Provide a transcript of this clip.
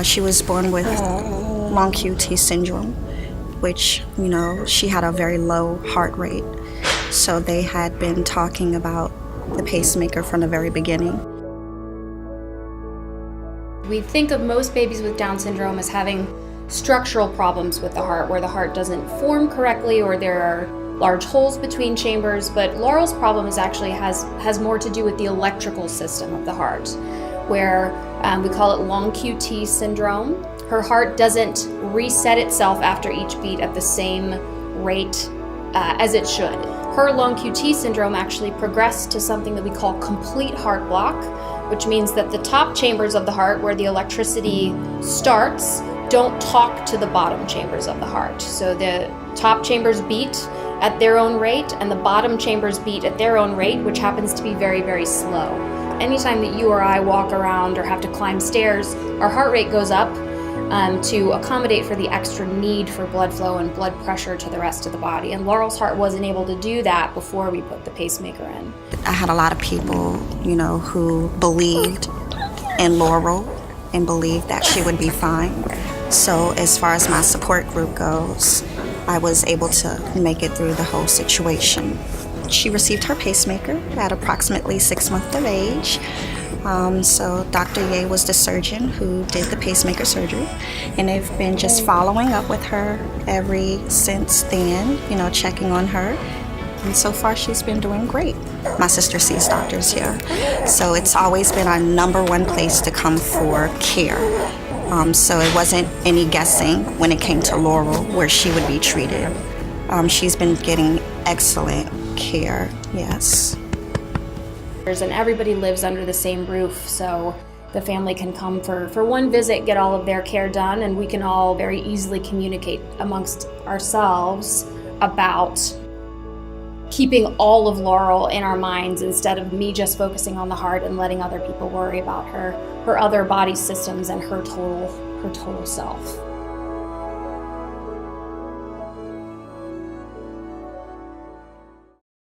She was born with long QT syndrome, which, she had a very low heart rate. So they had been talking about the pacemaker from the very beginning. We think of most babies with Down syndrome as having structural problems with the heart, where the heart doesn't form correctly or there are large holes between chambers, but Laurel's problem has more to do with the electrical system of the heart, where we call it long QT syndrome. Her heart doesn't reset itself after each beat at the same rate as it should. Her long QT syndrome actually progressed to something that we call complete heart block, which means that the top chambers of the heart, where the electricity starts, don't talk to the bottom chambers of the heart. So the top chambers beat at their own rate and the bottom chambers beat at their own rate, which happens to be very, very slow. Anytime that you or I walk around or have to climb stairs, our heart rate goes up to accommodate for the extra need for blood flow and blood pressure to the rest of the body. And Laurel's heart wasn't able to do that before we put the pacemaker in. I had a lot of people, who believed in Laurel and believed that she would be fine. So as far as my support group goes, I was able to make it through the whole situation. She received her pacemaker at approximately 6 months of age. So Dr. Ye was the surgeon who did the pacemaker surgery, and they've been just following up with her ever since then, checking on her. And so far she's been doing great. My sister sees doctors here, so it's always been our number one place to come for care. So it wasn't any guessing when it came to Laurel where she would be treated. She's been getting excellent care, yes. And everybody lives under the same roof, so the family can come for one visit, get all of their care done, and we can all very easily communicate amongst ourselves about keeping all of Laurel in our minds instead of me just focusing on the heart and letting other people worry about her other body systems and her total self.